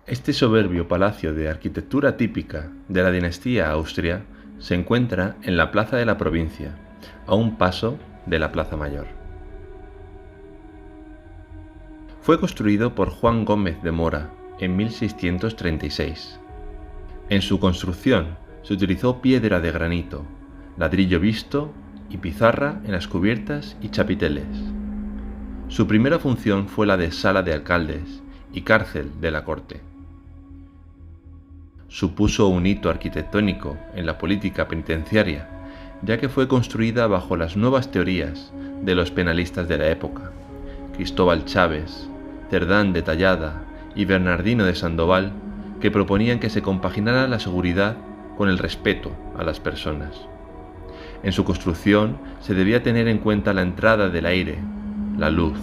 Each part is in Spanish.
Este soberbio palacio de arquitectura típica de la dinastía Austria se encuentra en la plaza de la provincia, a un paso de la Plaza Mayor. Fue construido por Juan Gómez de Mora en 1636. En su construcción se utilizó piedra de granito, ladrillo visto y pizarra en las cubiertas y chapiteles. Su primera función fue la de sala de alcaldes y cárcel de la corte. Supuso un hito arquitectónico en la política penitenciaria, ya que fue construida bajo las nuevas teorías de los penalistas de la época, Cristóbal Chávez, Cerdán de Tallada y Bernardino de Sandoval, que proponían que se compaginara la seguridad con el respeto a las personas. En su construcción se debía tener en cuenta la entrada del aire, la luz,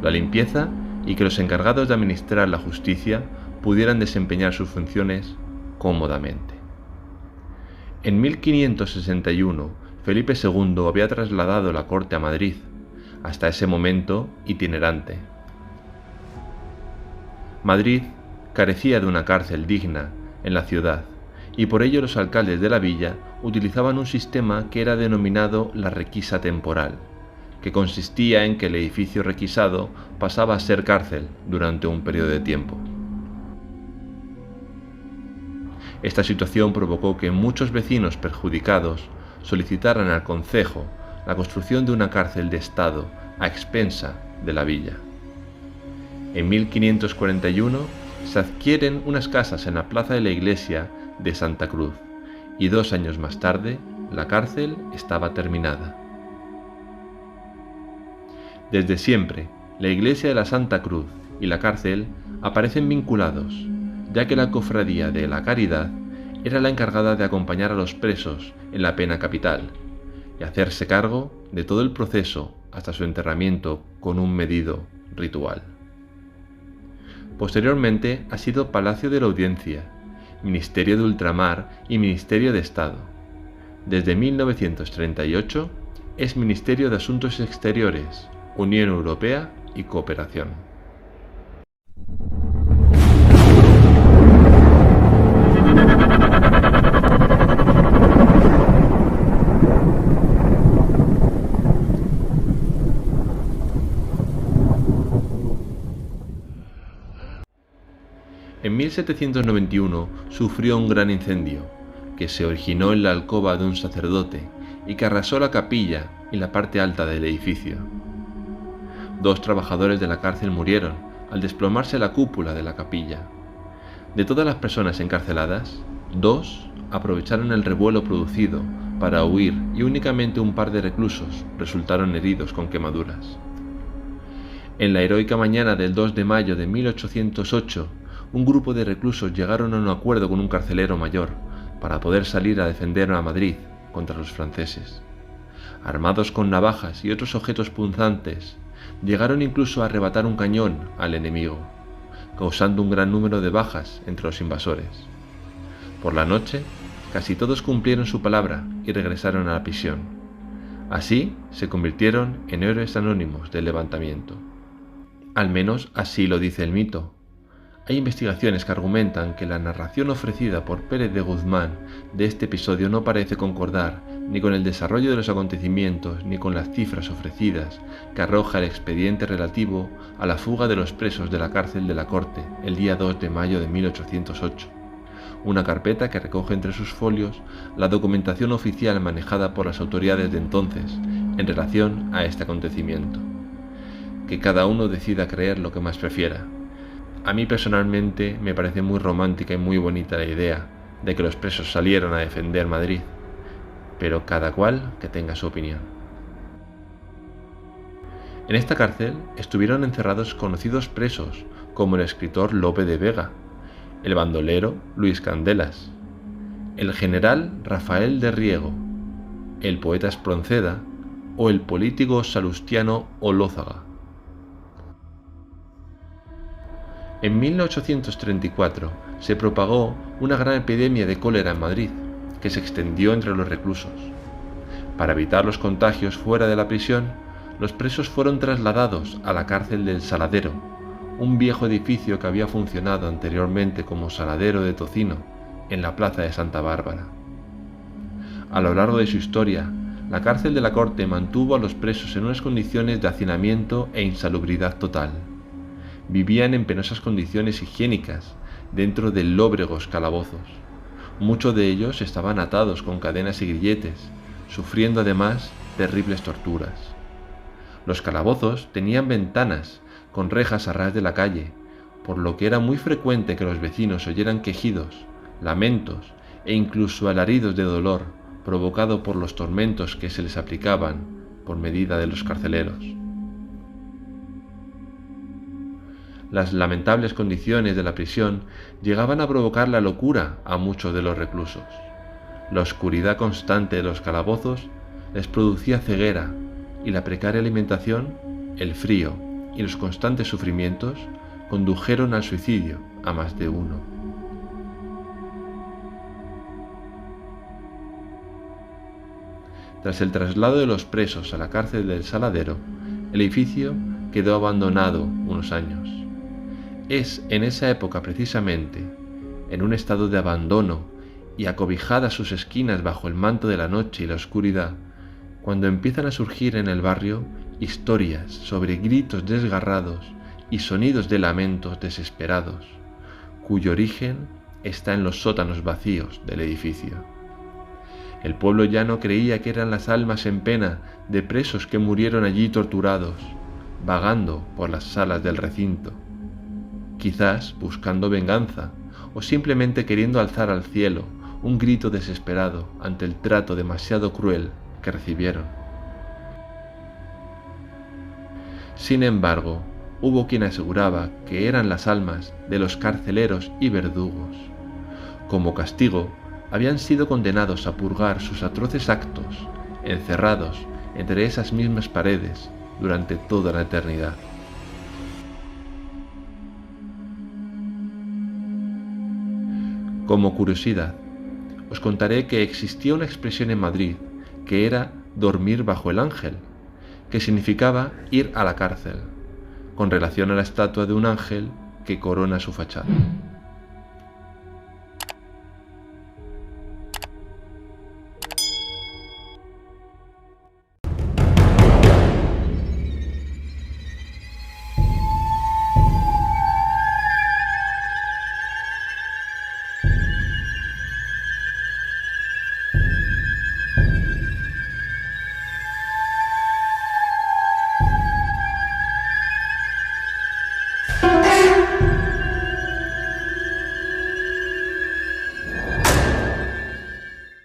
la limpieza y que los encargados de administrar la justicia pudieran desempeñar sus funciones cómodamente. En 1561, Felipe II había trasladado la corte a Madrid, hasta ese momento itinerante. Madrid carecía de una cárcel digna en la ciudad, y por ello los alcaldes de la villa utilizaban un sistema que era denominado la requisa temporal, que consistía en que el edificio requisado pasaba a ser cárcel durante un periodo de tiempo. Esta situación provocó que muchos vecinos perjudicados solicitaran al concejo la construcción de una cárcel de Estado a expensa de la villa. En 1541 se adquieren unas casas en la plaza de la iglesia de Santa Cruz y 2 años más tarde la cárcel estaba terminada. Desde siempre, la iglesia de la Santa Cruz y la cárcel aparecen vinculados, ya que la Cofradía de la Caridad era la encargada de acompañar a los presos en la pena capital y hacerse cargo de todo el proceso hasta su enterramiento con un medido ritual. Posteriormente ha sido Palacio de la Audiencia, Ministerio de Ultramar y Ministerio de Estado. Desde 1938 es Ministerio de Asuntos Exteriores, Unión Europea y Cooperación. En 1791 sufrió un gran incendio, que se originó en la alcoba de un sacerdote y que arrasó la capilla y la parte alta del edificio. 2 trabajadores de la cárcel murieron al desplomarse la cúpula de la capilla. De todas las personas encarceladas, 2 aprovecharon el revuelo producido para huir y únicamente un par de reclusos resultaron heridos con quemaduras. En la heroica mañana del 2 de mayo de 1808, un grupo de reclusos llegaron a un acuerdo con un carcelero mayor para poder salir a defender a Madrid contra los franceses. Armados con navajas y otros objetos punzantes, llegaron incluso a arrebatar un cañón al enemigo, causando un gran número de bajas entre los invasores. Por la noche, casi todos cumplieron su palabra y regresaron a la prisión. Así se convirtieron en héroes anónimos del levantamiento. Al menos así lo dice el mito. Hay investigaciones que argumentan que la narración ofrecida por Pérez de Guzmán de este episodio no parece concordar ni con el desarrollo de los acontecimientos ni con las cifras ofrecidas que arroja el expediente relativo a la fuga de los presos de la cárcel de la Corte el día 2 de mayo de 1808, una carpeta que recoge entre sus folios la documentación oficial manejada por las autoridades de entonces en relación a este acontecimiento. Que cada uno decida creer lo que más prefiera. A mí personalmente me parece muy romántica y muy bonita la idea de que los presos salieran a defender Madrid, pero cada cual que tenga su opinión. En esta cárcel estuvieron encerrados conocidos presos como el escritor Lope de Vega, el bandolero Luis Candelas, el general Rafael de Riego, el poeta Espronceda o el político Salustiano Olózaga. En 1834 se propagó una gran epidemia de cólera en Madrid, que se extendió entre los reclusos. Para evitar los contagios fuera de la prisión, los presos fueron trasladados a la cárcel del Saladero, un viejo edificio que había funcionado anteriormente como saladero de tocino en la plaza de Santa Bárbara. A lo largo de su historia, la cárcel de la Corte mantuvo a los presos en unas condiciones de hacinamiento e insalubridad total. Vivían en penosas condiciones higiénicas dentro de lóbregos calabozos. Muchos de ellos estaban atados con cadenas y grilletes, sufriendo además terribles torturas. Los calabozos tenían ventanas con rejas a ras de la calle, por lo que era muy frecuente que los vecinos oyeran quejidos, lamentos e incluso alaridos de dolor provocado por los tormentos que se les aplicaban por medida de los carceleros. Las lamentables condiciones de la prisión llegaban a provocar la locura a muchos de los reclusos. La oscuridad constante de los calabozos les producía ceguera y la precaria alimentación, el frío y los constantes sufrimientos condujeron al suicidio a más de uno. Tras el traslado de los presos a la cárcel del Saladero, el edificio quedó abandonado unos años. Es en esa época precisamente, en un estado de abandono y acobijadas sus esquinas bajo el manto de la noche y la oscuridad, cuando empiezan a surgir en el barrio historias sobre gritos desgarrados y sonidos de lamentos desesperados, cuyo origen está en los sótanos vacíos del edificio. El pueblo llano creía que eran las almas en pena de presos que murieron allí torturados, vagando por las salas del recinto, quizás buscando venganza o simplemente queriendo alzar al cielo un grito desesperado ante el trato demasiado cruel que recibieron. Sin embargo, hubo quien aseguraba que eran las almas de los carceleros y verdugos. Como castigo, habían sido condenados a purgar sus atroces actos, encerrados entre esas mismas paredes durante toda la eternidad. Como curiosidad, os contaré que existía una expresión en Madrid que era dormir bajo el ángel, que significaba ir a la cárcel, con relación a la estatua de un ángel que corona su fachada.